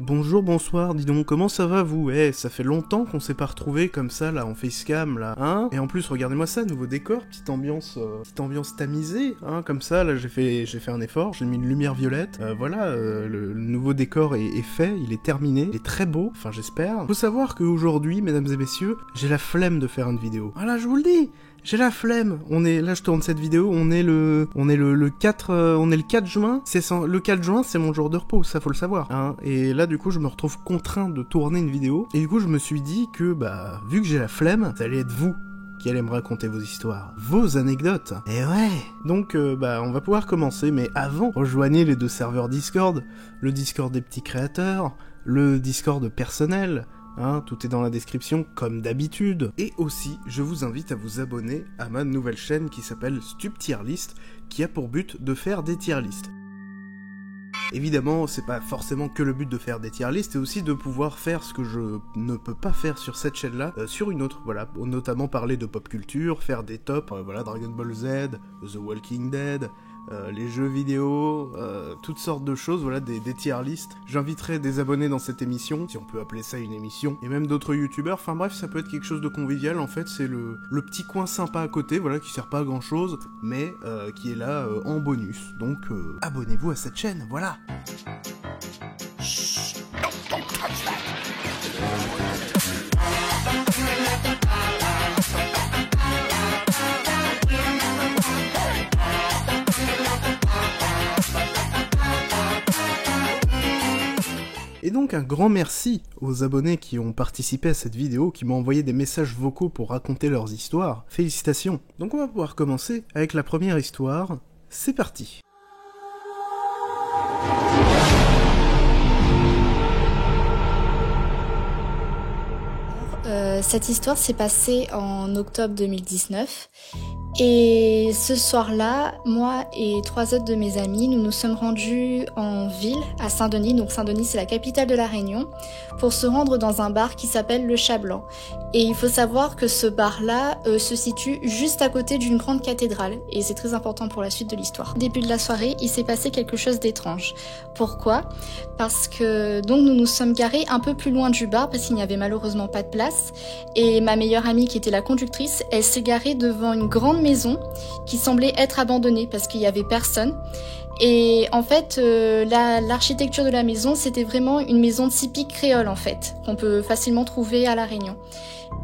Bonjour, bonsoir, dis donc, comment ça va vous? Ça fait longtemps qu'on s'est pas retrouvés comme ça, là, en facecam, là, hein? Et en plus, regardez-moi ça, nouveau décor, petite ambiance tamisée, hein, comme ça, là, j'ai fait un effort, j'ai mis une lumière violette, voilà, le nouveau décor est fait, il est terminé, il est très beau, enfin, j'espère. Faut savoir qu'aujourd'hui, mesdames et messieurs, j'ai la flemme de faire une vidéo. Voilà, je vous le dis! J'ai la flemme. Là, je tourne cette vidéo. On est le 4 juin. Le 4 juin, c'est mon jour de repos. Ça, faut le savoir. Hein. Et là, du coup, je me retrouve contraint de tourner une vidéo. Et du coup, je me suis dit que, vu que j'ai la flemme, ça allait être vous qui allez me raconter vos histoires, vos anecdotes. Et ouais. Donc, on va pouvoir commencer. Mais avant, rejoignez les 2 serveurs Discord. Le Discord des petits créateurs. Le Discord personnel. Hein, tout est dans la description, comme d'habitude. Et aussi, je vous invite à vous abonner à ma nouvelle chaîne qui s'appelle Stup Tier List, qui a pour but de faire des tier lists. Évidemment, c'est pas forcément que le but de faire des tier lists, c'est aussi de pouvoir faire ce que je ne peux pas faire sur cette chaîne-là, sur une autre, voilà, notamment parler de pop culture, faire des tops, voilà, Dragon Ball Z, The Walking Dead, les jeux vidéo, toutes sortes de choses, voilà, des tier lists. J'inviterai des abonnés dans cette émission, si on peut appeler ça une émission, et même d'autres youtubeurs, enfin bref, ça peut être quelque chose de convivial, en fait, c'est le petit coin sympa à côté, voilà, qui sert pas à grand chose, mais qui est là en bonus. Donc, abonnez-vous à cette chaîne, voilà. Chut, don't touch that. Et donc un grand merci aux abonnés qui ont participé à cette vidéo, qui m'ont envoyé des messages vocaux pour raconter leurs histoires. Félicitations. Donc on va pouvoir commencer avec la première histoire. C'est parti. Cette histoire s'est passée en octobre 2019. Et ce soir-là, moi et 3 autres de mes amis, nous nous sommes rendus en ville, à Saint-Denis. Donc Saint-Denis, c'est la capitale de la Réunion, pour se rendre dans un bar qui s'appelle le Chat Blanc. Et il faut savoir que ce bar-là se situe juste à côté d'une grande cathédrale. Et c'est très important pour la suite de l'histoire. Au début de la soirée, il s'est passé quelque chose d'étrange. Pourquoi ? Parce que donc nous nous sommes garés un peu plus loin du bar, parce qu'il n'y avait malheureusement pas de place. Et ma meilleure amie, qui était la conductrice, elle s'est garée devant une grande maison qui semblait être abandonnée parce qu'il y avait personne. Et en fait, l'architecture de la maison, c'était vraiment une maison typique créole en fait, qu'on peut facilement trouver à La Réunion.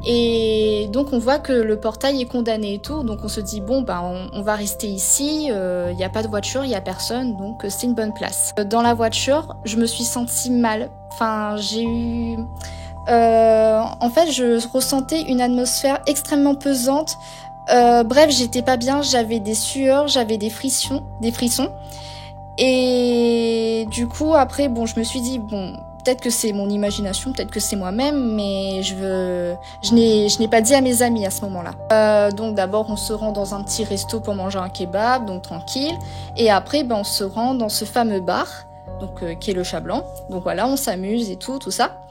Et donc on voit que le portail est condamné et tout, donc on se dit bon on va rester ici, il n'y a pas de voiture, il n'y a personne, donc c'est une bonne place. Dans la voiture, je me suis sentie mal, enfin j'ai eu... en fait je ressentais une atmosphère extrêmement pesante. Bref, j'étais pas bien, j'avais des sueurs, j'avais des frissons. Et du coup, après, je me suis dit, peut-être que c'est mon imagination, peut-être que c'est moi-même, mais je n'ai pas dit à mes amis à ce moment-là. Donc d'abord, on se rend dans un petit resto pour manger un kebab, donc tranquille. Et après, on se rend dans ce fameux bar, donc qui est le Chat Blanc. Donc voilà, on s'amuse et tout ça.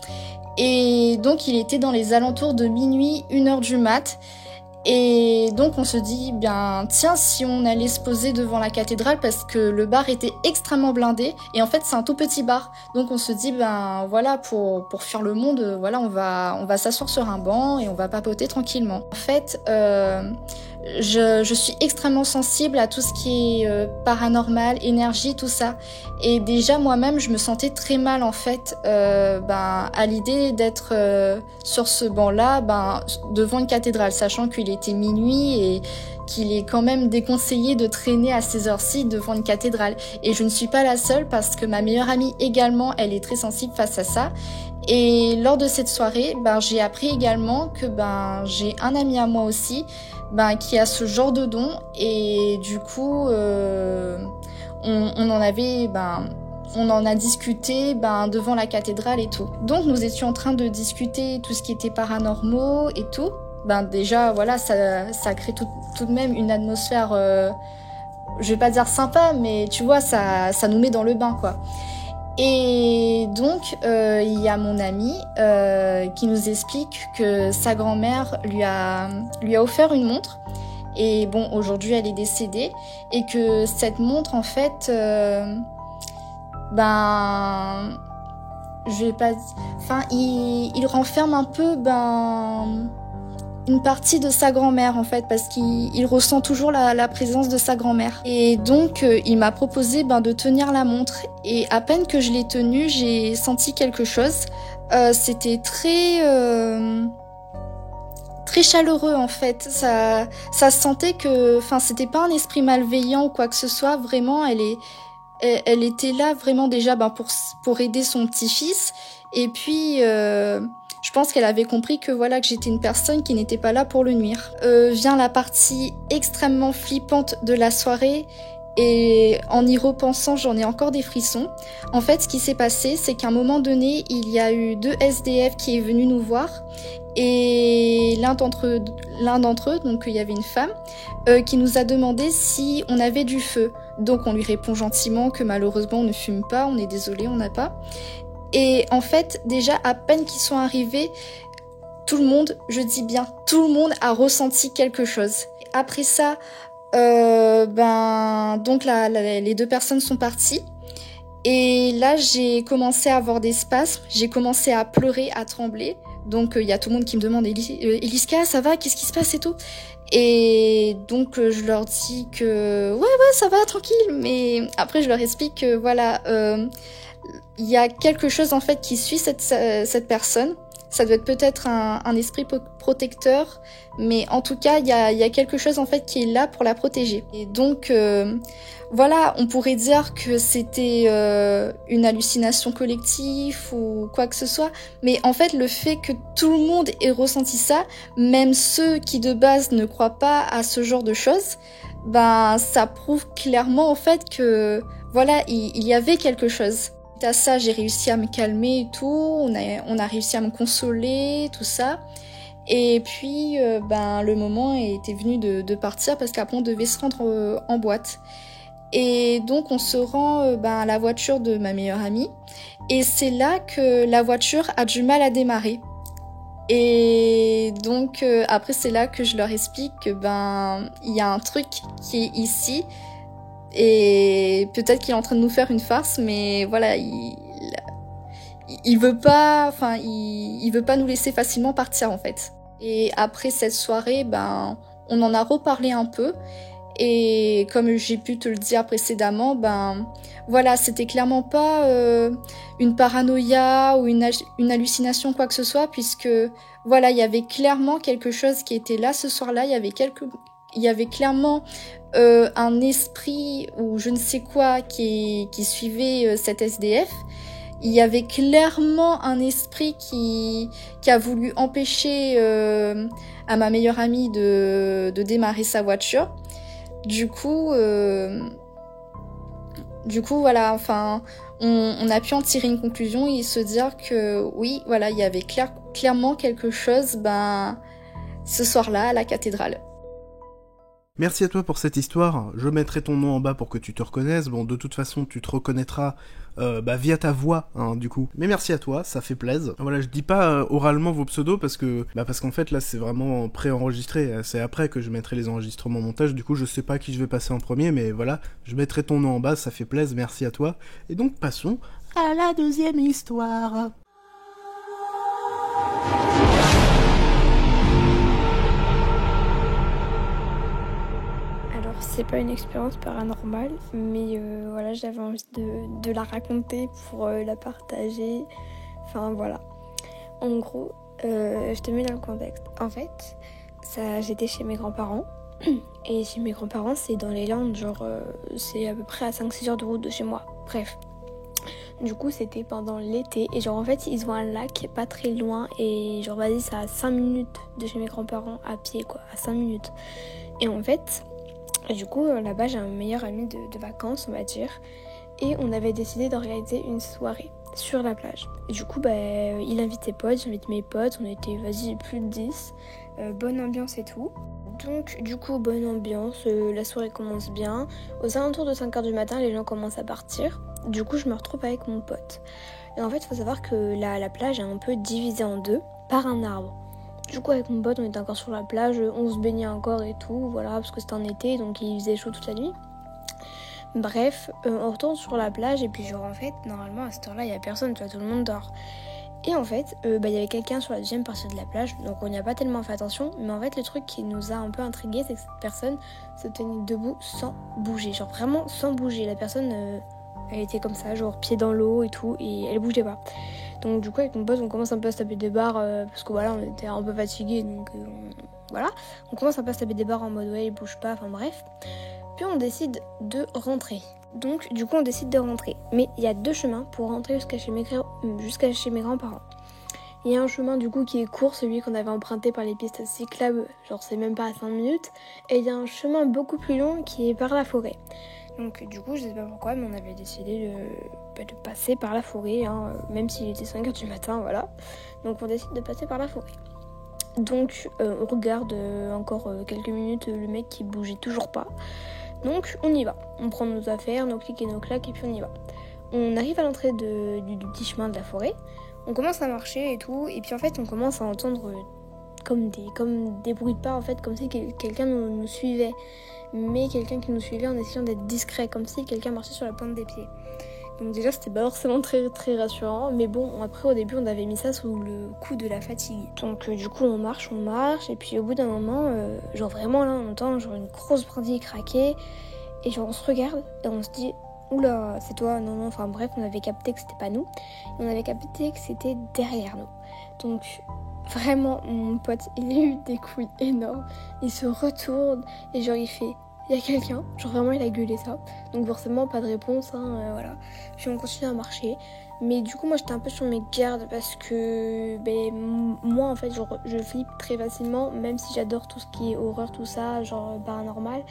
Et donc, il était dans les alentours de minuit, 1h du mat'. Et donc on se dit, tiens, si on allait se poser devant la cathédrale, parce que le bar était extrêmement blindé, et en fait c'est un tout petit bar, donc on se dit, voilà, pour fuir le monde, voilà, on va s'asseoir sur un banc et on va papoter tranquillement. En fait, je suis extrêmement sensible à tout ce qui est paranormal, énergie, tout ça. Et déjà moi-même, je me sentais très mal en fait à l'idée d'être sur ce banc-là, devant une cathédrale, sachant qu'il était minuit et qu'il est quand même déconseillé de traîner à ces heures-ci devant une cathédrale. Et je ne suis pas la seule parce que ma meilleure amie également, elle est très sensible face à ça. Et lors de cette soirée, j'ai appris également que j'ai un ami à moi aussi qui a ce genre de don, et du coup on en a discuté devant la cathédrale et tout. Donc nous étions en train de discuter tout ce qui était paranormaux et tout. Déjà voilà, ça crée tout de même une atmosphère, je vais pas dire sympa, mais tu vois, ça nous met dans le bain quoi. Et donc, il y a mon ami qui nous explique que sa grand-mère lui a offert une montre. Et aujourd'hui, elle est décédée. Et que cette montre, en fait, je vais pas, enfin, il renferme un peu, une partie de sa grand-mère en fait, parce qu'il ressent toujours la présence de sa grand-mère. Et donc il m'a proposé de tenir la montre, et à peine que je l'ai tenue, j'ai senti quelque chose. C'était très chaleureux en fait. Ça se sentait que, enfin, c'était pas un esprit malveillant ou quoi que ce soit. Vraiment, elle était là vraiment déjà pour aider son petit-fils. Et puis je pense qu'elle avait compris que voilà, que j'étais une personne qui n'était pas là pour le nuire. Vient la partie extrêmement flippante de la soirée, et en y repensant, j'en ai encore des frissons. En fait, ce qui s'est passé, c'est qu'à un moment donné, il y a eu 2 SDF qui est venu nous voir, et l'un d'entre eux, donc il y avait une femme, qui nous a demandé si on avait du feu. Donc on lui répond gentiment que malheureusement on ne fume pas, on est désolé, on n'a pas. Et en fait, déjà, à peine qu'ils sont arrivés, tout le monde, je dis bien, tout le monde a ressenti quelque chose. Après ça, donc les 2 personnes sont parties. Et là, j'ai commencé à avoir des spasmes, j'ai commencé à pleurer, à trembler. Donc il y a tout le monde qui me demande, Eliska, ça va, qu'est-ce qui se passe et tout. Et donc je leur dis que ouais, ça va, tranquille. Mais après, je leur explique que voilà, il y a quelque chose en fait qui suit cette personne. Ça doit être peut-être un esprit protecteur, mais en tout cas, il y a quelque chose en fait qui est là pour la protéger. Et donc voilà, on pourrait dire que c'était une hallucination collective ou quoi que ce soit, mais en fait, le fait que tout le monde ait ressenti ça, même ceux qui de base ne croient pas à ce genre de choses, ça prouve clairement en fait que voilà, il y avait quelque chose. À ça, j'ai réussi à me calmer et tout, on a réussi à me consoler, tout ça. Et puis, le moment était venu de partir, parce qu'après on devait se rendre en boîte. Et donc on se rend à la voiture de ma meilleure amie, et c'est là que la voiture a du mal à démarrer. Et donc après c'est là que je leur explique que il y a un truc qui est ici. Et peut-être qu'il est en train de nous faire une farce, mais voilà, il veut pas, enfin, il veut pas nous laisser facilement partir en fait. Et après cette soirée, on en a reparlé un peu. Et comme j'ai pu te le dire précédemment, voilà, c'était clairement pas une paranoïa ou une hallucination, quoi que ce soit, puisque voilà, il y avait clairement quelque chose qui était là ce soir-là. Il y avait clairement un esprit ou je ne sais quoi qui suivait cet SDF. Il y avait clairement un esprit qui a voulu empêcher à ma meilleure amie de démarrer sa voiture. Du coup, voilà, enfin, on a pu en tirer une conclusion et se dire que oui, voilà, il y avait clairement quelque chose ce soir-là à la cathédrale. Merci à toi pour cette histoire, je mettrai ton nom en bas pour que tu te reconnaisses, bon de toute façon tu te reconnaîtras via ta voix, hein, du coup. Mais merci à toi, ça fait plaisir. Voilà, je dis pas oralement vos pseudos parce qu'en fait là c'est vraiment pré-enregistré, c'est après que je mettrai les enregistrements montage, du coup je sais pas qui je vais passer en premier, mais voilà, je mettrai ton nom en bas, ça fait plaisir, merci à toi. Et donc passons à la deuxième histoire. C'est pas une expérience paranormale, mais voilà, j'avais envie de la raconter pour la partager. Enfin voilà. En gros, je te mets dans le contexte. En fait, j'étais chez mes grands-parents. Et chez mes grands-parents, c'est dans les Landes, genre c'est à peu près à 5-6 heures de route de chez moi. Bref. Du coup, c'était pendant l'été. Et genre en fait, ils ont un lac pas très loin. Et genre vas-y, c'est à 5 minutes de chez mes grands-parents à pied, quoi. À 5 minutes. Et en fait... Et du coup, là-bas, j'ai un meilleur ami de vacances, on va dire. Et on avait décidé d'organiser une soirée sur la plage. Et du coup, il invite ses potes, j'invite mes potes. On était, plus de 10. Bonne ambiance et tout. Donc, du coup, bonne ambiance. La soirée commence bien. Aux alentours de 5h du matin, les gens commencent à partir. Du coup, je me retrouve avec mon pote. Et en fait, il faut savoir que la plage est un peu divisée en deux par un arbre. Du coup, avec mon pote, on était encore sur la plage, on se baignait encore et tout, voilà, parce que c'était en été, donc il faisait chaud toute la nuit. Bref, on retourne sur la plage et puis genre en fait, normalement à cette heure-là, il y a personne, tu vois, tout le monde dort. Et en fait, il y avait quelqu'un sur la deuxième partie de la plage, donc on n'y a pas tellement fait attention. Mais en fait, le truc qui nous a un peu intrigués, c'est que cette personne se tenait debout sans bouger. Genre vraiment sans bouger. La personne, elle était comme ça, genre pied dans l'eau et tout, et elle bougeait pas. Donc du coup, avec mon pote, on commence un peu à se taper des barres, parce que voilà, on était un peu fatigués, donc voilà. On commence un peu à se taper des barres en mode ouais, il bouge pas, enfin bref. Puis on décide de rentrer. Donc du coup on décide de rentrer. Mais il y a 2 chemins pour rentrer jusqu'à chez mes grands-parents. Il y a un chemin du coup qui est court, celui qu'on avait emprunté par les pistes cyclables, genre c'est même pas à 5 minutes. Et il y a un chemin beaucoup plus long qui est par la forêt. Donc du coup je sais pas pourquoi, mais on avait décidé de passer par la forêt, hein, même s'il était 5h du matin, voilà. Donc on décide de passer par la forêt. Donc on regarde encore quelques minutes le mec qui bougeait toujours pas. Donc on y va, on prend nos affaires, nos clics et nos claques et puis on y va. On arrive à l'entrée du petit chemin de la forêt, on commence à marcher et tout, et puis en fait on commence à entendre comme des bruits de pas en fait, comme si quelqu'un nous suivait. Mais quelqu'un qui nous suivait en essayant d'être discret, comme si quelqu'un marchait sur la pointe des pieds. Donc déjà c'était pas forcément très, très rassurant, mais bon après au début on avait mis ça sous le coup de la fatigue. Donc du coup on marche, et puis au bout d'un moment, genre vraiment là on entend genre une grosse brindille craquer, et genre on se regarde et on se dit oula c'est toi, non, enfin bref on avait capté que c'était pas nous, et on avait capté que c'était derrière nous. Donc vraiment mon pote il a eu des couilles énormes, il se retourne et genre il fait il y a quelqu'un, genre vraiment il a gueulé ça, donc forcément pas de réponse, voilà. Puis on continue à marcher, mais du coup moi j'étais un peu sur mes gardes parce que moi en fait genre, je flippe très facilement, même si j'adore tout ce qui est horreur, tout ça, genre paranormal,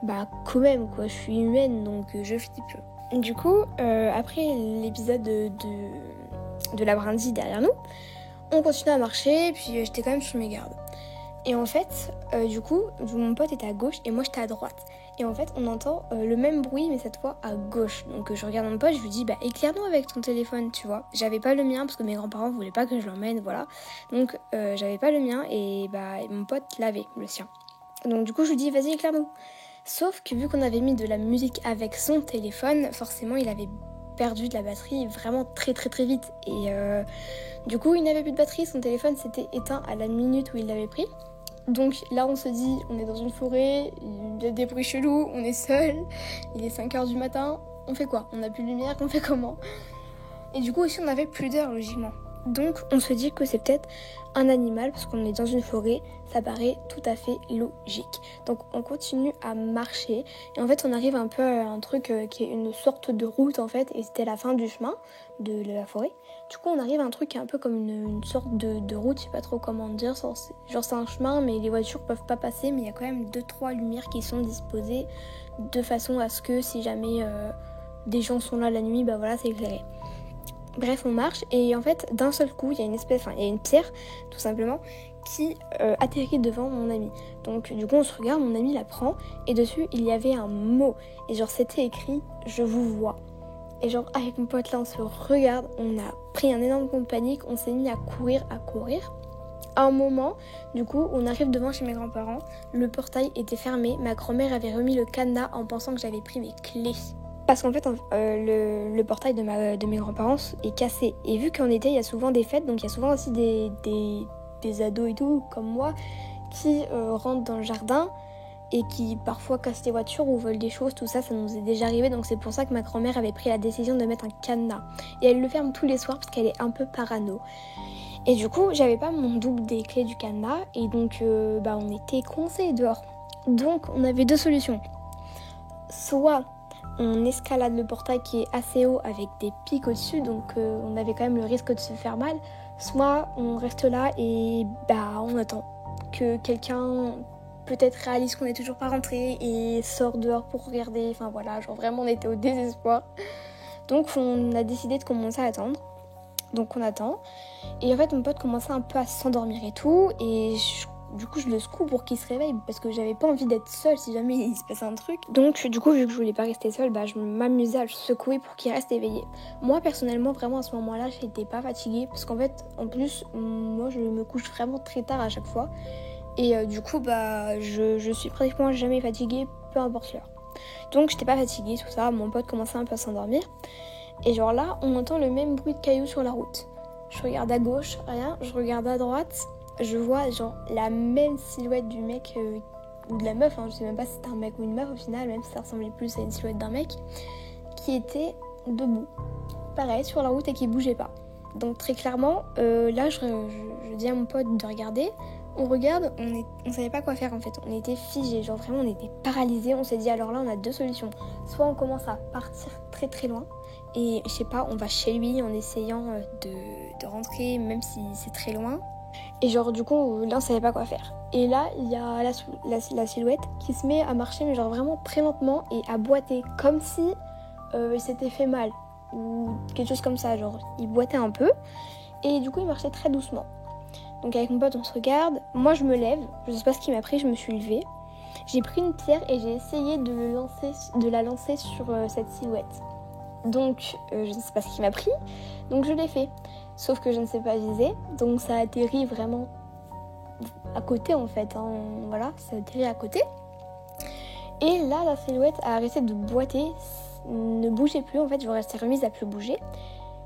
bah quand même quoi, je suis humaine donc je flippe. Du coup après l'épisode de la brindille derrière nous, on continue à marcher, puis j'étais quand même sur mes gardes. Et en fait, du coup, mon pote était à gauche et moi j'étais à droite. Et en fait, on entend le même bruit, mais cette fois à gauche. Donc je regarde mon pote, je lui dis, éclaire-nous avec ton téléphone, tu vois. J'avais pas le mien parce que mes grands-parents voulaient pas que je l'emmène, voilà. Donc j'avais pas le mien et mon pote l'avait, le sien. Donc du coup, je lui dis, vas-y, éclaire-nous. Sauf que vu qu'on avait mis de la musique avec son téléphone, forcément, il avait perdu de la batterie vraiment très très très vite. Et du coup, il n'avait plus de batterie, son téléphone s'était éteint à la minute où il l'avait pris. Donc là on se dit, on est dans une forêt, il y a des bruits chelous, on est seul, il est 5h du matin, on fait quoi? On n'a plus de lumière, on fait comment? Et du coup aussi on n'avait plus d'heure logiquement. Donc on se dit que c'est peut-être un animal parce qu'on est dans une forêt, ça paraît tout à fait logique. Donc on continue à marcher et en fait on arrive un peu à un truc qui est une sorte de route en fait, et c'était la fin du chemin de la forêt. Du coup on arrive à un truc qui est un peu comme une sorte de route, je sais pas trop comment dire, genre c'est un chemin mais les voitures peuvent pas passer, mais il y a quand même 2-3 lumières qui sont disposées de façon à ce que si jamais des gens sont là la nuit, voilà c'est éclairé. Bref, on marche et en fait, d'un seul coup, il y a une pierre, tout simplement, qui atterrit devant mon ami. Donc du coup, on se regarde, mon ami la prend et dessus, il y avait un mot. Et genre, c'était écrit « Je vous vois ». Et genre, avec mon pote là, on se regarde, on a pris un énorme coup de panique, on s'est mis à courir. À un moment, du coup, on arrive devant chez mes grands-parents, le portail était fermé, ma grand-mère avait remis le cadenas en pensant que j'avais pris mes clés. Parce qu'en fait, le portail de mes grands-parents est cassé. Et vu qu'en été, il y a souvent des fêtes, donc il y a souvent aussi des ados et tout, comme moi, qui rentrent dans le jardin et qui parfois cassent les voitures ou volent des choses, tout ça, ça nous est déjà arrivé. Donc c'est pour ça que ma grand-mère avait pris la décision de mettre un cadenas. Et elle le ferme tous les soirs parce qu'elle est un peu parano. Et du coup, j'avais pas mon double des clés du cadenas et donc on était coincés dehors. Donc on avait 2 solutions. Soit on escalade le portail qui est assez haut avec des pics au-dessus, donc on avait quand même le risque de se faire mal. Soit on reste là et on attend que quelqu'un peut-être réalise qu'on n'est toujours pas rentré et sort dehors pour regarder. Enfin voilà, genre vraiment on était au désespoir. Donc on a décidé de commencer à attendre. Donc on attend. Et en fait mon pote commençait un peu à s'endormir et tout. Et du coup je le secoue pour qu'il se réveille parce que j'avais pas envie d'être seule si jamais il se passait un truc. Donc du coup vu que je voulais pas rester seule, je m'amusais à le secouer pour qu'il reste éveillé. Moi personnellement vraiment à ce moment-là j'étais pas fatiguée parce qu'en fait en plus moi je me couche vraiment très tard à chaque fois. Et du coup je suis pratiquement jamais fatiguée, peu importe l'heure. Donc j'étais pas fatiguée, tout ça, mon pote commençait un peu à s'endormir. Et genre là, on entend le même bruit de cailloux sur la route. Je regarde à gauche, rien, je regarde à droite, je vois genre la même silhouette du mec ou de la meuf, je sais même pas si c'était un mec ou une meuf au final, même si ça ressemblait plus à une silhouette d'un mec, qui était debout, pareil, sur la route et qui bougeait pas. Donc très clairement, là je dis à mon pote de regarder, on regarde, on savait pas quoi faire en fait, on était figés, genre vraiment on était paralysés, on s'est dit alors là on a deux solutions, soit on commence à partir très très loin, et je sais pas, on va chez lui en essayant de rentrer même si c'est très loin. Et genre du coup là on savait pas quoi faire. Et là il y a la silhouette qui se met à marcher mais genre vraiment très lentement et à boiter comme si il s'était fait mal ou quelque chose comme ça, genre il boitait un peu et du coup il marchait très doucement. Donc avec mon pote on se regarde, moi je me lève, je sais pas ce qui m'a pris, je me suis levée. J'ai pris une pierre et j'ai essayé de la lancer sur cette silhouette. Donc je ne sais pas ce qui m'a pris, donc je l'ai fait. Sauf que je ne sais pas viser, donc ça atterrit vraiment à côté en fait. Voilà, ça atterrit à côté. Et là la silhouette a arrêté de boiter, ne bougeait plus en fait, je s'est remise à plus bouger.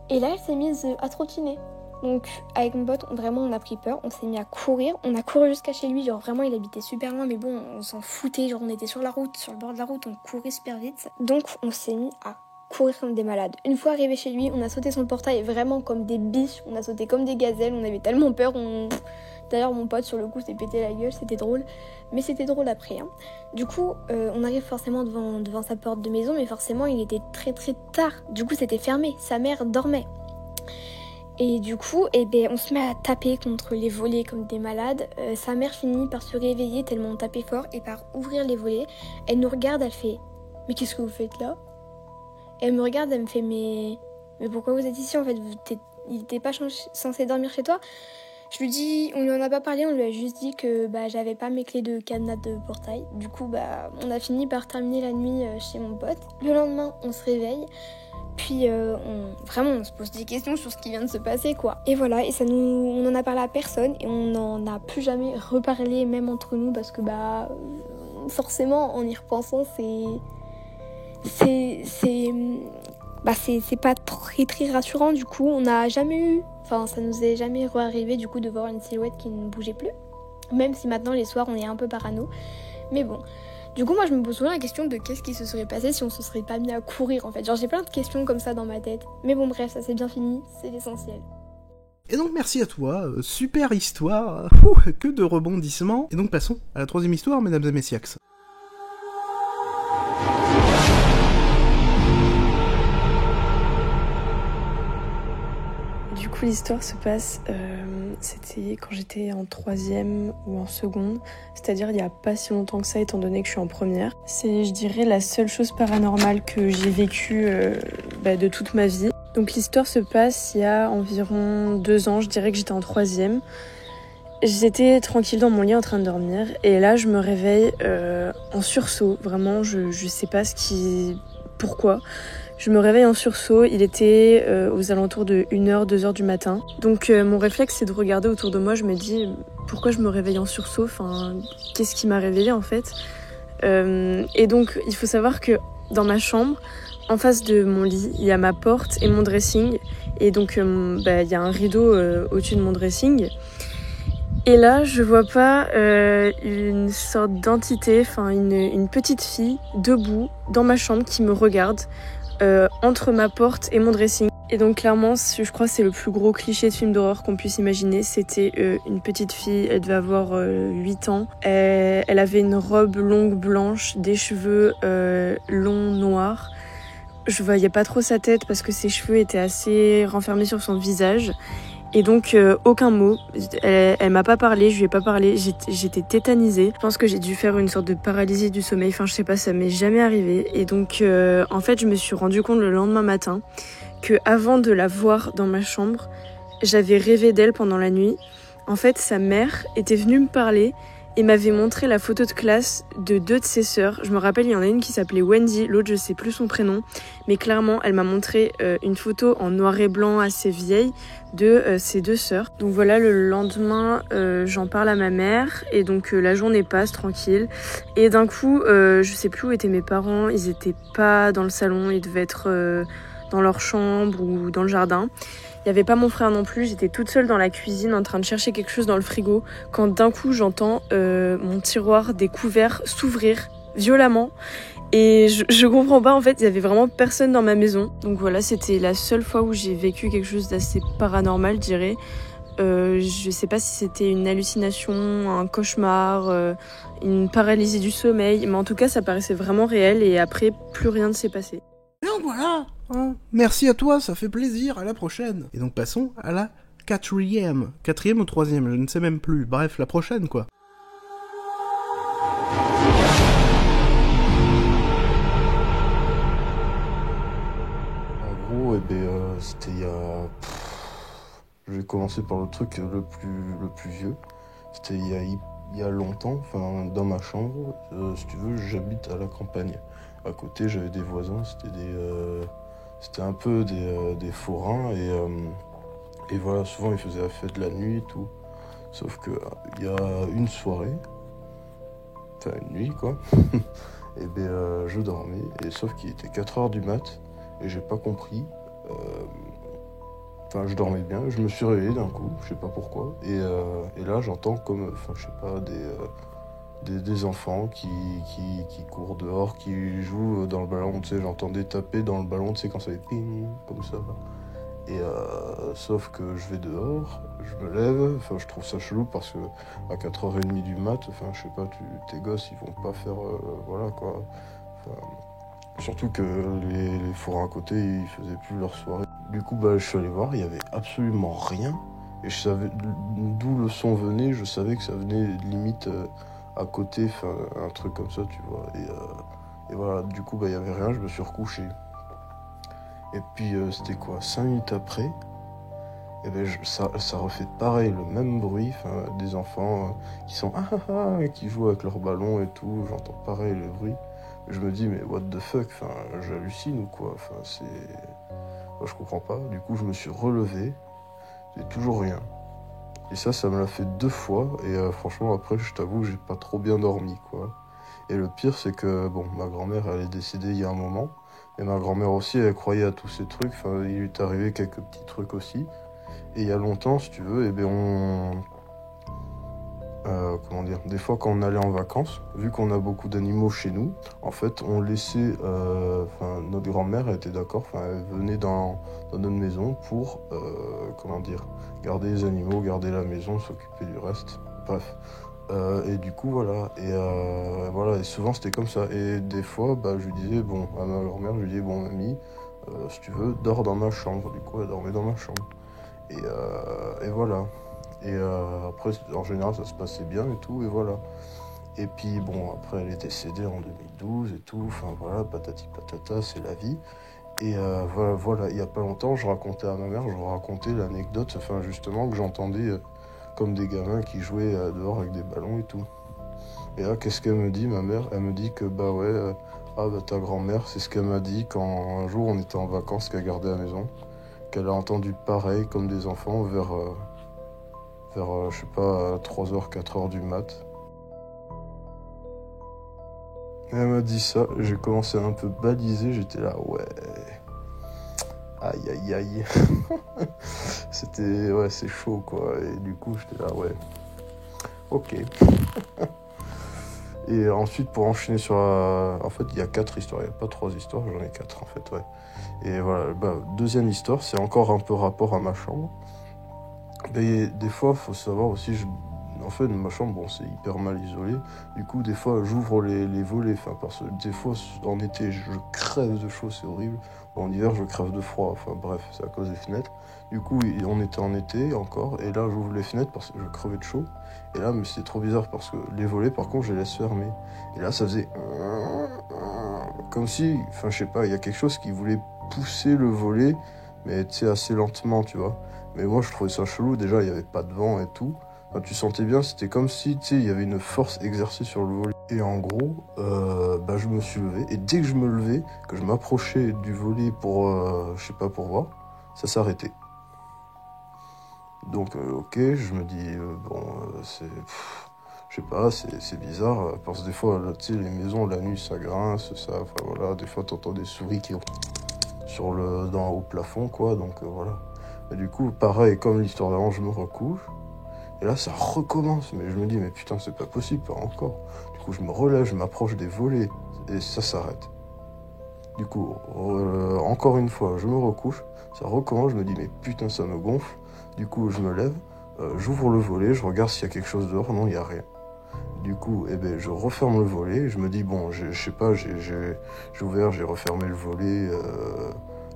Et là elle s'est mise à trottiner. Donc avec mon pote, vraiment on a pris peur, on s'est mis à courir, on a couru jusqu'à chez lui, genre vraiment il habitait super loin mais bon on s'en foutait, genre on était sur la route, sur le bord de la route, on courait super vite. Donc on s'est mis à courir comme des malades. Une fois arrivé chez lui, on a sauté sur le portail vraiment comme des biches, on a sauté comme des gazelles, on avait tellement peur, D'ailleurs mon pote sur le coup s'est pété la gueule, c'était drôle, mais c'était drôle après. Du coup on arrive forcément devant sa porte de maison, mais forcément il était très très tard, du coup c'était fermé, sa mère dormait. Et du coup, on se met à taper contre les volets comme des malades. Sa mère finit par se réveiller tellement on tapait fort et par ouvrir les volets. Elle nous regarde, elle fait « Mais qu'est-ce que vous faites là ?» Et elle me regarde, elle me fait « Mais pourquoi vous êtes ici en fait ? Il n'était pas censé dormir chez toi ?» Je lui dis, on lui en a pas parlé, on lui a juste dit que j'avais pas mes clés de cadenas de portail. Du coup, on a fini par terminer la nuit chez mon pote. Le lendemain, on se réveille. Puis on se pose des questions sur ce qui vient de se passer quoi. Et voilà, et on en a parlé à personne et on n'en a plus jamais reparlé même entre nous parce que forcément en y repensant c'est pas très très rassurant. Du coup on n'a jamais ça nous est jamais arrivé du coup de voir une silhouette qui ne bougeait plus. Même si maintenant les soirs on est un peu parano. Mais bon. Du coup, moi, je me pose souvent la question de qu'est-ce qui se serait passé si on se serait pas mis à courir, en fait. Genre, j'ai plein de questions comme ça dans ma tête. Mais bon, bref, ça c'est bien fini, c'est l'essentiel. Et donc, merci à toi, super histoire, que de rebondissements. Et donc, passons à la troisième histoire, mesdames et messieurs. Du coup, l'histoire se passe, c'était quand j'étais en 3e ou en seconde, c'est-à-dire il n'y a pas si longtemps que ça, étant donné que je suis en première. C'est, je dirais, la seule chose paranormale que j'ai vécue de toute ma vie. Donc l'histoire se passe il y a environ 2 ans, je dirais que j'étais en 3e. J'étais tranquille dans mon lit en train de dormir, et là je me réveille en sursaut, vraiment, je sais pas pourquoi. Je me réveille en sursaut, il était aux alentours de 1h, 2h du matin. Donc mon réflexe c'est de regarder autour de moi, je me dis pourquoi je me réveille en sursaut, qu'est-ce qui m'a réveillée en fait. Et donc il faut savoir que dans ma chambre, en face de mon lit, il y a ma porte et mon dressing. Et donc il y a un rideau au-dessus de mon dressing. Et là, je vois pas une sorte d'entité, une petite fille debout dans ma chambre qui me regarde. Entre ma porte et mon dressing. Et donc clairement, je crois que c'est le plus gros cliché de film d'horreur qu'on puisse imaginer. C'était une petite fille, elle devait avoir 8 ans. Elle avait une robe longue blanche, des cheveux longs noirs. Je voyais pas trop sa tête parce que ses cheveux étaient assez renfermés sur son visage. Et donc aucun mot, elle m'a pas parlé, je lui ai pas parlé, j'étais tétanisée. Je pense que j'ai dû faire une sorte de paralysie du sommeil, je sais pas, ça m'est jamais arrivé. Et donc en fait je me suis rendu compte le lendemain matin que avant de la voir dans ma chambre, j'avais rêvé d'elle pendant la nuit. En fait sa mère était venue me parler et m'avait montré la photo de classe de 2 de ses sœurs. Je me rappelle, il y en a une qui s'appelait Wendy, l'autre je sais plus son prénom, mais clairement elle m'a montré une photo en noir et blanc assez vieille de ses 2 sœurs. Donc voilà, le lendemain j'en parle à ma mère et donc la journée passe tranquille et d'un coup je sais plus où étaient mes parents, ils étaient pas dans le salon, ils devaient être dans leur chambre ou dans le jardin. Il n'y avait pas mon frère non plus, j'étais toute seule dans la cuisine en train de chercher quelque chose dans le frigo quand d'un coup j'entends mon tiroir des couverts s'ouvrir violemment et je comprends pas, en fait il y avait vraiment personne dans ma maison. Donc voilà, c'était la seule fois où j'ai vécu quelque chose d'assez paranormal, je dirais. Je sais pas si c'était une hallucination, un cauchemar, une paralysie du sommeil, mais en tout cas ça paraissait vraiment réel et après plus rien ne s'est passé. Donc voilà, hein. Merci à toi, ça fait plaisir, à la prochaine. Et donc passons à la quatrième ou troisième, je ne sais même plus, bref, la prochaine quoi. En gros, c'était il y a... Je vais commencer par le truc le plus vieux. C'était il y a longtemps, enfin dans ma chambre, si tu veux, j'habite à la campagne. À côté, j'avais des voisins, c'était un peu des forains et voilà, souvent ils faisaient la fête la nuit et tout. Sauf que il y a une soirée, enfin une nuit quoi, et je dormais, et sauf qu'il était 4h du mat, et j'ai pas compris. Enfin, je dormais bien, je me suis réveillé d'un coup, je sais pas pourquoi, et là j'entends comme, enfin je sais pas, des enfants qui courent dehors, qui jouent dans le ballon, tu sais, j'entendais taper dans le ballon, tu sais, quand ça fait ping, comme ça. Et sauf que je vais dehors, je me lève, enfin je trouve ça chelou parce que à 4h30 du mat, enfin je sais pas, tes gosses ils vont pas faire, voilà quoi. Enfin, surtout que les forains à côté ils faisaient plus leur soirée. Du coup je suis allé voir, il y avait absolument rien. Et je savais d'où le son venait, je savais que ça venait limite à côté, enfin un truc comme ça, tu vois. Et voilà, du coup il y avait rien, je me suis recouché. Et puis c'était quoi, 5 minutes après, et ça refait pareil, le même bruit, des enfants qui sont qui jouent avec leur ballon et tout, j'entends pareil le bruit. Je me dis mais what the fuck, j'hallucine ou quoi, je comprends pas. Du coup je me suis relevé, et toujours rien. Et ça me l'a fait 2 fois, et franchement après je t'avoue j'ai pas trop bien dormi quoi. Et le pire c'est que bon, ma grand-mère elle est décédée il y a un moment, et ma grand-mère aussi elle croyait à tous ces trucs, il lui est arrivé quelques petits trucs aussi. Et il y a longtemps si tu veux, comment dire, des fois quand on allait en vacances, vu qu'on a beaucoup d'animaux chez nous, en fait on laissait, notre grand-mère elle était d'accord, elle venait dans notre maison pour, comment dire, garder les animaux, garder la maison, s'occuper du reste, bref. Et du coup voilà, et souvent c'était comme ça, et des fois je lui disais, bon, à ma grand-mère je lui disais, bon mamie, si tu veux, dors dans ma chambre. Du coup elle dormait dans ma chambre, et voilà. Et après, en général, ça se passait bien et tout, et voilà. Et puis, bon, après, elle est décédée en 2012 et tout, voilà, patati patata, c'est la vie. Et voilà, il y a pas longtemps, je racontais à ma mère, je vous racontais l'anecdote, justement, que j'entendais comme des gamins qui jouaient dehors avec des ballons et tout. Et là, qu'est-ce qu'elle me dit, ma mère? Elle me dit que, ta grand-mère, c'est ce qu'elle m'a dit quand un jour on était en vacances, qu'elle gardait à la maison, qu'elle a entendu pareil, comme des enfants, vers je sais pas, 3h, 4h du mat. Et elle m'a dit ça, j'ai commencé à un peu baliser, j'étais là, ouais, aïe aïe aïe. C'était, ouais, c'est chaud quoi, et du coup j'étais là, ouais, ok. Et ensuite pour enchaîner sur, en fait il y a 4 histoires, il n'y a pas 3 histoires, j'en ai 4 en fait, ouais. Et voilà, deuxième histoire, c'est encore un peu rapport à ma chambre. Mais des fois, faut savoir aussi, en fait, ma chambre, bon, c'est hyper mal isolé. Du coup, des fois, j'ouvre les volets, parce que des fois, en été, je crève de chaud, c'est horrible. En hiver, je crève de froid, bref, c'est à cause des fenêtres. Du coup, on était en été encore, et là, j'ouvre les fenêtres parce que je crevais de chaud. Et là, mais c'est trop bizarre parce que les volets, par contre, je les laisse fermer. Et là, ça faisait comme si, je sais pas, il y a quelque chose qui voulait pousser le volet, mais tu sais, assez lentement, tu vois. Mais moi, je trouvais ça chelou. Déjà, il n'y avait pas de vent et tout. Enfin, tu sentais bien, c'était comme si, tu sais, il y avait une force exercée sur le volet. Et en gros, je me suis levé, et dès que je me levais, que je m'approchais du volet pour, pour voir, ça s'arrêtait. Donc, ok, je me dis, c'est bizarre, parce que des fois, là, tu sais, les maisons, la nuit, ça grince, ça, enfin voilà, des fois, t'entends des souris qui au plafond, quoi, donc voilà. Et du coup, pareil, comme l'histoire d'avant, je me recouche, et là, ça recommence, mais je me dis, mais putain, c'est pas possible, pas encore. Du coup, je me relève, je m'approche des volets, et ça s'arrête. Du coup, encore une fois, je me recouche, ça recommence, je me dis, mais putain, ça me gonfle. Du coup, je me lève, j'ouvre le volet, je regarde s'il y a quelque chose dehors, non, il n'y a rien. Du coup, je referme le volet, je me dis, bon, je sais pas, j'ai ouvert, j'ai refermé le volet,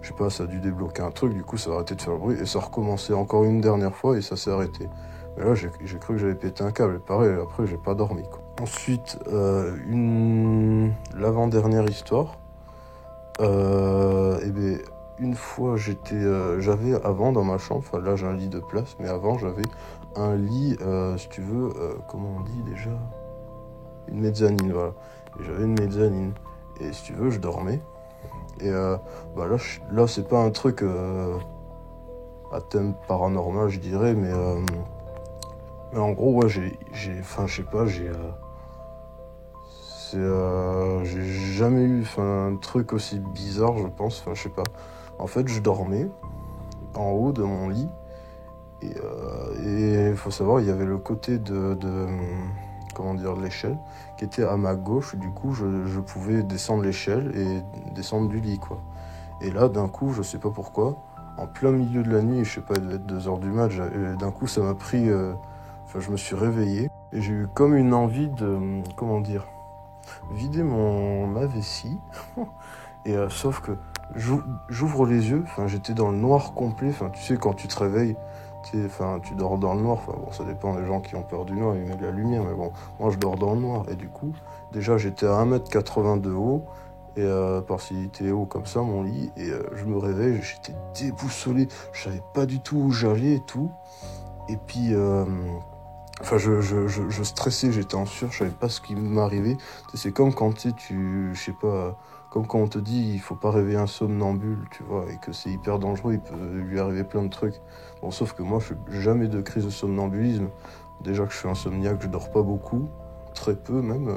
je sais pas, ça a dû débloquer un truc, du coup, ça a arrêté de faire le bruit, et ça a recommencé encore une dernière fois, et ça s'est arrêté. Mais là, j'ai cru que j'avais pété un câble, et pareil, après, j'ai pas dormi, quoi. Ensuite, l'avant-dernière histoire, une fois, j'avais avant dans ma chambre, enfin là j'ai un lit de place, mais avant j'avais un lit, si tu veux, comment on dit déjà, une mezzanine, voilà. Et j'avais une mezzanine, et si tu veux, je dormais. Et là c'est pas un truc à thème paranormal, je dirais, mais en gros, ouais, j'ai jamais eu un truc aussi bizarre, je pense, enfin, je sais pas. En fait, je dormais en haut de mon lit, et il faut savoir, il y avait le côté de l'échelle, qui était à ma gauche, du coup, je pouvais descendre l'échelle et descendre du lit, quoi. Et là, d'un coup, je sais pas pourquoi, en plein milieu de la nuit, je sais pas, il devait être 2h du mat, d'un coup, ça m'a pris, je me suis réveillé, et j'ai eu comme une envie de, vider ma vessie, et sauf que j'ouvre les yeux, j'étais dans le noir complet, tu sais, quand tu te réveilles, tu dors dans le noir, bon, ça dépend des gens qui ont peur du noir, ils mettent de la lumière, mais bon, moi je dors dans le noir, et du coup, déjà j'étais à 1m80 de haut, et parce qu'il était haut comme ça, mon lit, et je me réveille, j'étais déboussolé, je savais pas du tout où j'allais et tout, et puis... je stressais, j'étais en sueur, je savais pas ce qui m'arrivait. C'est comme quand je sais pas, comme quand on te dit il faut pas rêver un somnambule, tu vois, et que c'est hyper dangereux, il peut lui arriver plein de trucs. Bon, sauf que moi, je fais jamais de crise de somnambulisme. Déjà que je suis insomniaque, je dors pas beaucoup, très peu même.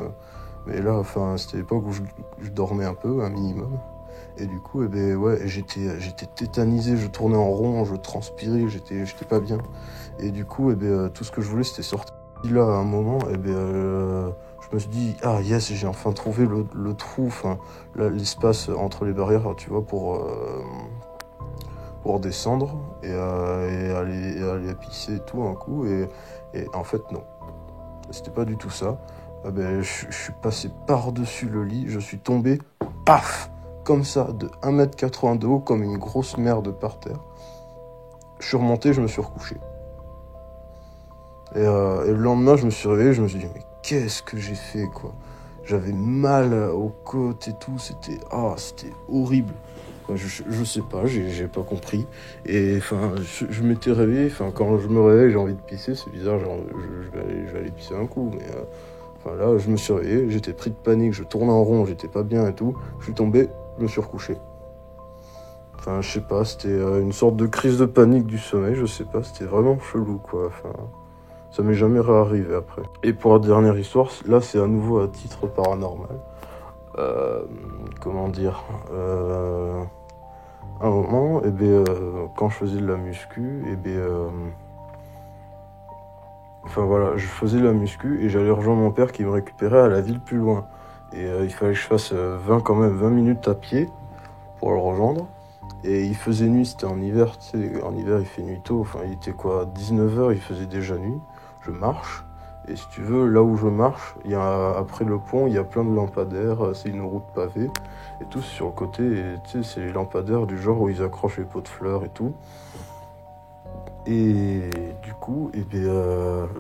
Mais là, c'était l'époque où je dormais un peu, un minimum. Et du coup, j'étais tétanisé, je tournais en rond, je transpirais, j'étais pas bien. Et du coup, tout ce que je voulais, c'était sortir. Là, à un moment, je me suis dit, ah yes, j'ai enfin trouvé le trou, l'espace entre les barrières, tu vois, pour descendre et aller pisser et tout un coup. Et en fait, non. C'était pas du tout ça. Je suis passé par-dessus le lit, je suis tombé, paf, comme ça, de 1m80 de haut, comme une grosse merde par terre. Je suis remonté, je me suis recouché. Et le lendemain, je me suis réveillé, je me suis dit, mais qu'est-ce que j'ai fait, quoi? J'avais mal aux côtes et tout, c'était horrible. Je sais pas, j'ai pas compris. Et je m'étais réveillé, quand je me réveille, j'ai envie de pisser, c'est bizarre, je vais aller pisser un coup, mais là, je me suis réveillé, j'étais pris de panique, je tournais en rond, j'étais pas bien et tout, je suis tombé, je me suis recouché. Je sais pas, c'était une sorte de crise de panique du sommeil, je sais pas, c'était vraiment chelou, quoi, ça m'est jamais réarrivé après. Et pour la dernière histoire, là, c'est à nouveau à titre paranormal. À un moment, quand je faisais de la muscu, je faisais de la muscu et j'allais rejoindre mon père qui me récupérait à la ville plus loin. Et il fallait que je fasse 20 minutes à pied pour le rejoindre. Et il faisait nuit, c'était en hiver, tu sais, en hiver il fait nuit tôt, il était 19h, il faisait déjà nuit. Je marche, et si tu veux, là où je marche, après le pont, il y a plein de lampadaires, c'est une route pavée, et tout sur le côté, et tu sais, c'est les lampadaires du genre où ils accrochent les pots de fleurs et tout. Et du coup,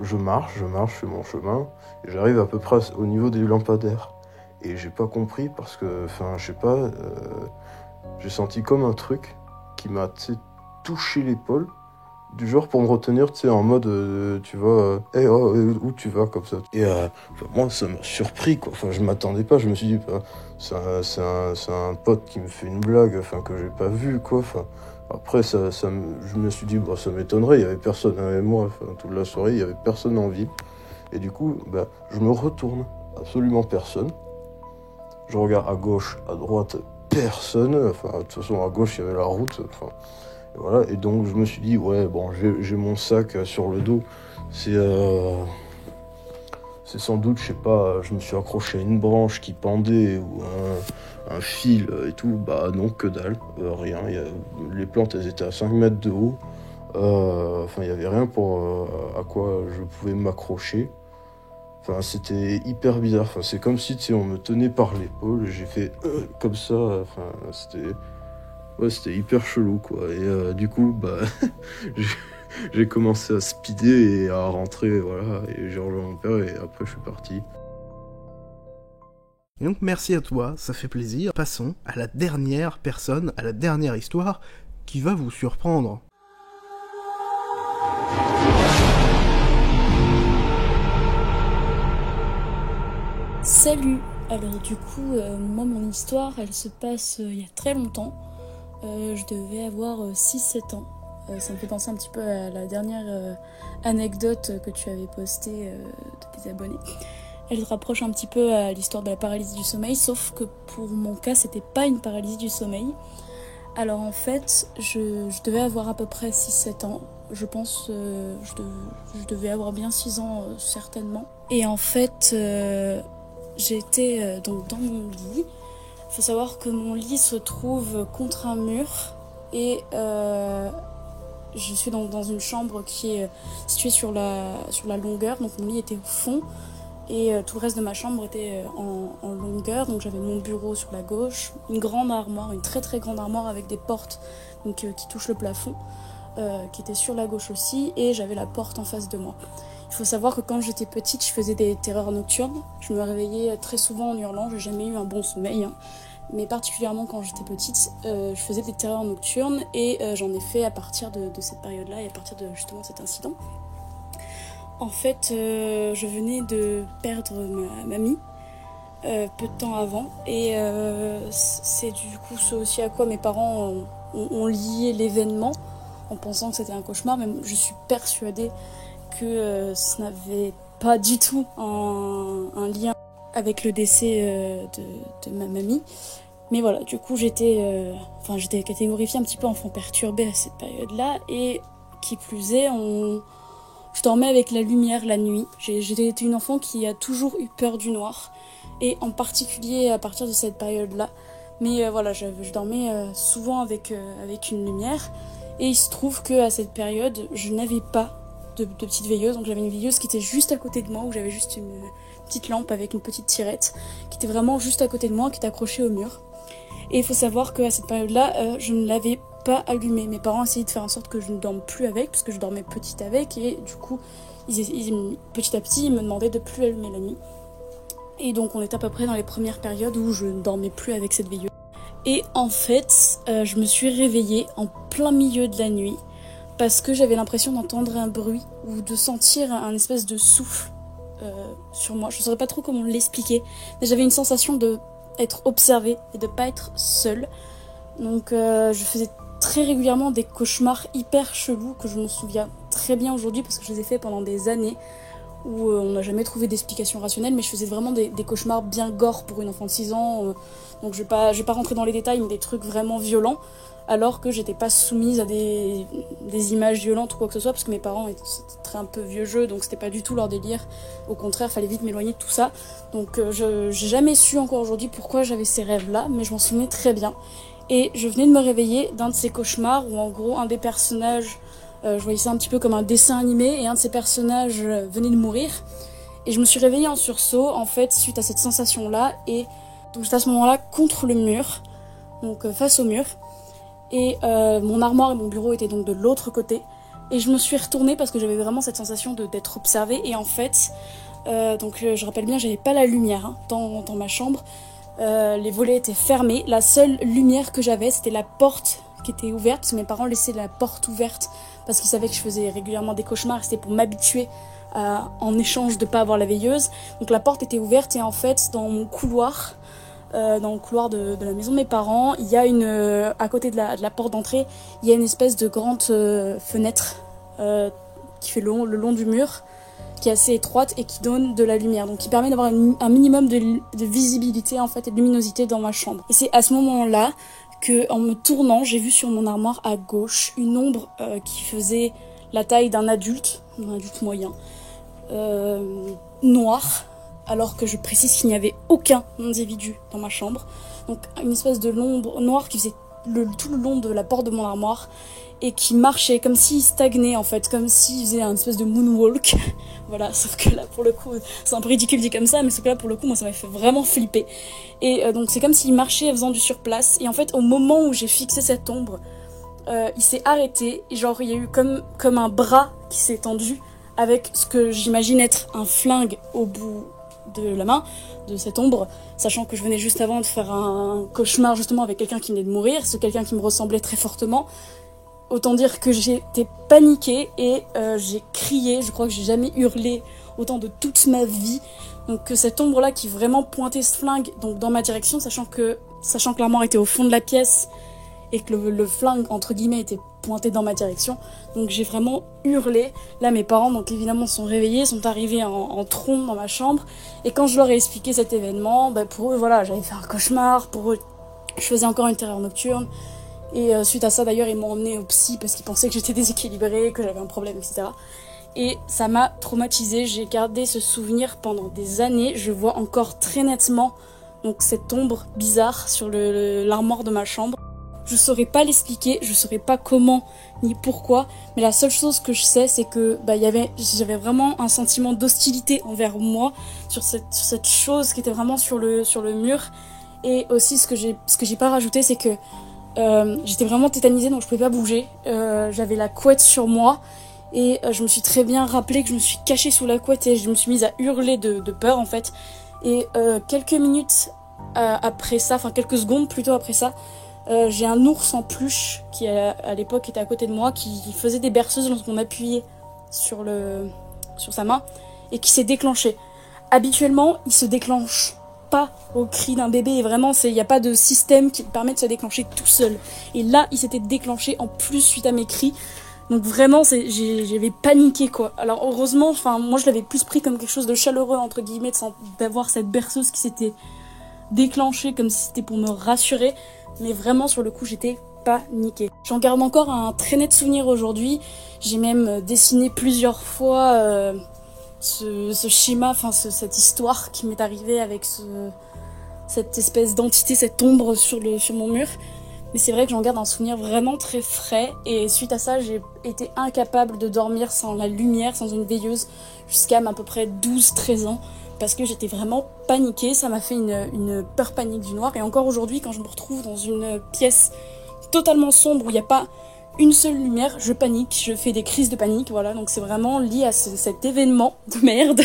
je marche, je fais mon chemin, et j'arrive à peu près au niveau des lampadaires. Et j'ai pas compris parce que, je sais pas, j'ai senti comme un truc qui m'a touché l'épaule du genre pour me retenir, tu sais, en mode, tu vois, hey, oh, où tu vas, comme ça. Et moi, ça m'a surpris, quoi. Enfin, je m'attendais pas, je me suis dit, c'est un pote qui me fait une blague, enfin, que j'ai pas vu, quoi. Enfin, après, je me suis dit, ça m'étonnerait, il y avait personne avec moi, enfin, toute la soirée, il y avait personne en ville. Et du coup, je me retourne, absolument personne. Je regarde à gauche, à droite, personne. Enfin, de toute façon, à gauche, il y avait la route. Enfin, et voilà. Et donc, je me suis dit, ouais, bon, j'ai mon sac sur le dos. C'est sans doute, je sais pas, je me suis accroché à une branche qui pendait ou un fil et tout. Bah non, que dalle, rien. Les plantes, elles étaient à 5 mètres de haut. Enfin, il n'y avait rien à quoi je pouvais m'accrocher. Enfin, c'était hyper bizarre. Enfin, c'est comme si, tu sais, on me tenait par l'épaule. J'ai fait comme ça. Enfin, c'était hyper chelou, quoi. Et du coup, j'ai commencé à speeder et à rentrer, voilà. Et j'ai rejoint mon père et après, je suis parti. Et donc, merci à toi, ça fait plaisir. Passons à la dernière personne, à la dernière histoire qui va vous surprendre. Salut. Alors du coup, moi mon histoire, elle se passe il y a très longtemps. Je devais avoir 6-7 ans. Ça me fait penser un petit peu à la dernière anecdote que tu avais postée de tes abonnés. Elle se rapproche un petit peu à l'histoire de la paralysie du sommeil, sauf que pour mon cas, c'était pas une paralysie du sommeil. Alors en fait, je devais avoir à peu près 6-7 ans. Je pense, je devais avoir bien 6 ans certainement. Et en fait, j'étais donc dans mon lit. Il faut savoir que mon lit se trouve contre un mur et je suis donc dans une chambre qui est située sur la longueur. Donc mon lit était au fond et tout le reste de ma chambre était en longueur. Donc j'avais mon bureau sur la gauche, une grande armoire, une très très grande armoire avec des portes donc, qui touchent le plafond, qui était sur la gauche aussi, et j'avais la porte en face de moi. Il faut savoir que quand j'étais petite, je faisais des terreurs nocturnes. Je me réveillais très souvent en hurlant, j'ai jamais eu un bon sommeil. Mais particulièrement quand j'étais petite, je faisais des terreurs nocturnes et j'en ai fait à partir de cette période-là et à partir de justement cet incident. En fait, je venais de perdre ma mamie peu de temps avant et c'est du coup ce aussi à quoi mes parents ont lié l'événement en pensant que c'était un cauchemar. Mais je suis persuadée que ce n'avait pas du tout un lien avec le décès de ma mamie. Mais voilà, du coup j'étais catégorifiée un petit peu enfant perturbé à cette période-là, et qui plus est, je dormais avec la lumière la nuit. J'étais une enfant qui a toujours eu peur du noir, et en particulier à partir de cette période-là. Mais voilà, je dormais souvent avec une lumière, et il se trouve qu'à cette période, je n'avais pas de petite veilleuse. Donc j'avais une veilleuse qui était juste à côté de moi, où j'avais juste une petite lampe avec une petite tirette qui était vraiment juste à côté de moi, qui était accrochée au mur. Et il faut savoir qu'à cette période-là, je ne l'avais pas allumée. Mes parents essayaient de faire en sorte que je ne dorme plus avec, parce que je dormais petite avec, et du coup, petit à petit, ils me demandaient de plus allumer la nuit. Et donc on était à peu près dans les premières périodes où je ne dormais plus avec cette veilleuse. Et en fait, je me suis réveillée en plein milieu de la nuit, parce que j'avais l'impression d'entendre un bruit ou de sentir un espèce de souffle sur moi. Je ne saurais pas trop comment l'expliquer, mais j'avais une sensation d'être observée et de ne pas être seule. Donc je faisais très régulièrement des cauchemars hyper chelous que je m'en souviens très bien aujourd'hui, parce que je les ai faits pendant des années où on n'a jamais trouvé d'explication rationnelle, mais je faisais vraiment des cauchemars bien gore pour une enfant de 6 ans. Donc je vais pas rentrer dans les détails, mais des trucs vraiment violents, alors que j'étais pas soumise à des images violentes ou quoi que ce soit, parce que mes parents étaient un peu vieux jeu, donc c'était pas du tout leur délire. Au contraire, fallait vite m'éloigner de tout ça. Donc j'ai jamais su encore aujourd'hui pourquoi j'avais ces rêves-là, mais je m'en souvenais très bien. Et je venais de me réveiller d'un de ces cauchemars où en gros un des personnages, je voyais ça un petit peu comme un dessin animé, et un de ces personnages venait de mourir. Et je me suis réveillée en sursaut, en fait, suite à cette sensation-là, et donc j'étais à ce moment-là contre le mur, donc face au mur. Et mon armoire et mon bureau étaient donc de l'autre côté, et je me suis retournée parce que j'avais vraiment cette sensation d'être observée. Et en fait, donc je rappelle bien, j'avais pas la lumière dans ma chambre, les volets étaient fermés, la seule lumière que j'avais c'était la porte qui était ouverte, parce que mes parents laissaient la porte ouverte parce qu'il savait que je faisais régulièrement des cauchemars, c'était pour m'habituer en échange de pas avoir la veilleuse. Donc la porte était ouverte et en fait dans mon couloir, dans le couloir de la maison de mes parents, il y a à côté de la porte d'entrée, il y a une espèce de grande fenêtre qui fait le long du mur, qui est assez étroite et qui donne de la lumière, donc qui permet d'avoir un minimum de visibilité en fait et de luminosité dans ma chambre. Et c'est à ce moment-là que, en me tournant, j'ai vu sur mon armoire à gauche une ombre qui faisait la taille d'un adulte moyen, noir, alors que je précise qu'il n'y avait aucun individu dans ma chambre. Donc une espèce de l'ombre noire qui faisait tout le long de la porte de mon armoire et qui marchait comme s'il stagnait en fait, comme s'il faisait un espèce de moonwalk. Voilà, sauf que là pour le coup, c'est un peu ridicule dit comme ça, mais sauf que là pour le coup, moi ça m'a fait vraiment flipper. Et donc c'est comme s'il marchait faisant du surplace. Et en fait, au moment où j'ai fixé cette ombre, il s'est arrêté, et genre il y a eu comme un bras qui s'est tendu avec ce que j'imagine être un flingue au bout de la main de cette ombre, sachant que je venais juste avant de faire un cauchemar justement avec quelqu'un qui venait de mourir, ce quelqu'un qui me ressemblait très fortement. Autant dire que j'étais paniquée et j'ai crié, je crois que j'ai jamais hurlé autant de toute ma vie. Donc cette ombre-là qui vraiment pointait ce flingue donc dans ma direction, sachant que l'armoire était au fond de la pièce et que le flingue entre guillemets était pointé dans ma direction. Donc j'ai vraiment hurlé. Là mes parents donc évidemment sont réveillés, sont arrivés en trombe dans ma chambre. Et quand je leur ai expliqué cet événement, pour eux voilà, j'avais fait un cauchemar, pour eux je faisais encore une terreur nocturne. Et suite à ça d'ailleurs ils m'ont emmenée au psy parce qu'ils pensaient que j'étais déséquilibrée, que j'avais un problème, etc. Et ça m'a traumatisée, j'ai gardé ce souvenir pendant des années. Je vois encore très nettement donc cette ombre bizarre sur l'armoire de ma chambre. Je saurais pas l'expliquer, je saurais pas comment ni pourquoi, mais la seule chose que je sais c'est que j'avais vraiment un sentiment d'hostilité envers moi sur cette chose qui était vraiment sur le mur. Et aussi ce que j'ai pas rajouté, c'est que j'étais vraiment tétanisée, donc je pouvais pas bouger. J'avais la couette sur moi et je me suis très bien rappelé que je me suis cachée sous la couette et je me suis mise à hurler de peur en fait. Et quelques minutes après ça, enfin quelques secondes plutôt après ça, j'ai un ours en peluche qui à l'époque était à côté de moi, qui faisait des berceuses lorsqu'on appuyait sur sa main et qui s'est déclenché. Habituellement, il se déclenche pas au cri d'un bébé et vraiment il n'y a pas de système qui permet de se déclencher tout seul. Et là, il s'était déclenché en plus suite à mes cris. Donc vraiment, j'avais paniqué quoi. Alors heureusement, moi je l'avais plus pris comme quelque chose de chaleureux entre guillemets, d'avoir cette berceuse qui s'était déclenchée comme si c'était pour me rassurer. Mais vraiment sur le coup j'étais paniquée. J'en garde encore un très net souvenir aujourd'hui. J'ai même dessiné plusieurs fois ce schéma, cette histoire qui m'est arrivée avec cette espèce d'entité, cette ombre sur mon mur. Mais c'est vrai que j'en garde un souvenir vraiment très frais. Et suite à ça, j'ai été incapable de dormir sans la lumière, sans une veilleuse, jusqu'à à peu près 12-13 ans. Parce que j'étais vraiment paniquée, ça m'a fait une peur panique du noir. Et encore aujourd'hui, quand je me retrouve dans une pièce totalement sombre où il n'y a pas une seule lumière, je panique, je fais des crises de panique, voilà. Donc c'est vraiment lié à cet événement de merde.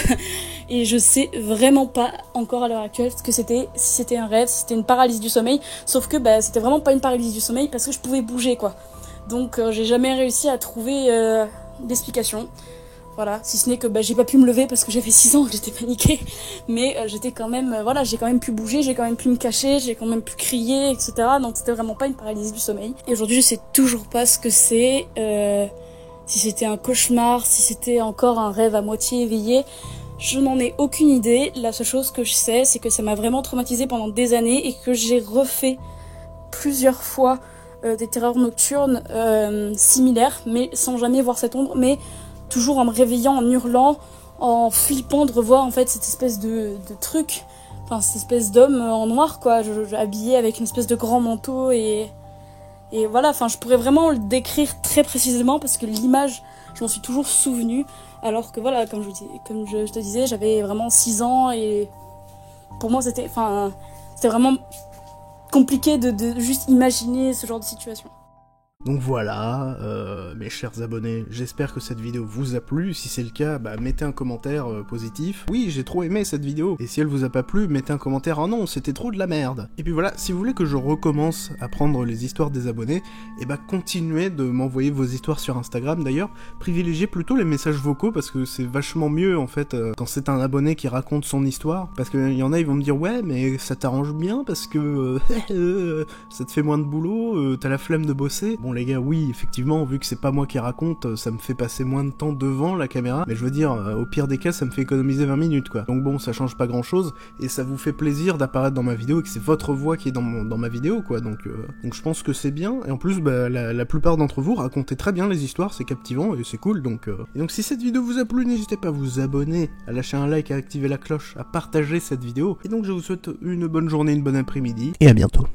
Et je sais vraiment pas encore à l'heure actuelle si c'était un rêve, si c'était une paralysie du sommeil. Sauf que c'était vraiment pas une paralysie du sommeil parce que je pouvais bouger quoi. Donc j'ai jamais réussi à trouver d'explication. Voilà, si ce n'est que j'ai pas pu me lever parce que j'avais 6 ans, que j'étais paniquée, mais j'étais quand même, j'ai quand même pu bouger, j'ai quand même pu me cacher, j'ai quand même pu crier, etc. Donc c'était vraiment pas une paralysie du sommeil. Et aujourd'hui, je sais toujours pas ce que c'est, si c'était un cauchemar, si c'était encore un rêve à moitié éveillé, je n'en ai aucune idée. La seule chose que je sais, c'est que ça m'a vraiment traumatisée pendant des années et que j'ai refait plusieurs fois des terreurs nocturnes similaires, mais sans jamais voir cette ombre, mais toujours en me réveillant, en hurlant, en flippant de revoir en fait cette espèce de truc, cette espèce d'homme en noir quoi, habillé avec une espèce de grand manteau et voilà, je pourrais vraiment le décrire très précisément parce que l'image, je m'en suis toujours souvenue, alors que voilà, comme je te disais, j'avais vraiment 6 ans et pour moi c'était vraiment compliqué de juste imaginer ce genre de situation. Donc voilà, mes chers abonnés, j'espère que cette vidéo vous a plu. Si c'est le cas, bah mettez un commentaire positif. Oui, j'ai trop aimé cette vidéo. Et si elle vous a pas plu, mettez un commentaire, oh non, c'était trop de la merde. Et puis voilà, si vous voulez que je recommence à prendre les histoires des abonnés, et bah continuez de m'envoyer vos histoires sur Instagram. D'ailleurs, privilégiez plutôt les messages vocaux, parce que c'est vachement mieux en fait quand c'est un abonné qui raconte son histoire. Parce qu'il y en a, ils vont me dire, ouais, mais ça t'arrange bien, parce que ça te fait moins de boulot, t'as la flemme de bosser. Bon les gars, oui, effectivement, vu que c'est pas moi qui raconte, ça me fait passer moins de temps devant la caméra, mais je veux dire, au pire des cas, ça me fait économiser 20 minutes, quoi. Donc bon, ça change pas grand-chose, et ça vous fait plaisir d'apparaître dans ma vidéo, et que c'est votre voix qui est dans ma vidéo, quoi. Donc je pense que c'est bien, et en plus, bah, la plupart d'entre vous racontez très bien les histoires, c'est captivant, et c'est cool, donc... Et donc si cette vidéo vous a plu, n'hésitez pas à vous abonner, à lâcher un like, à activer la cloche, à partager cette vidéo, et donc je vous souhaite une bonne journée, une bonne après-midi, et à bientôt.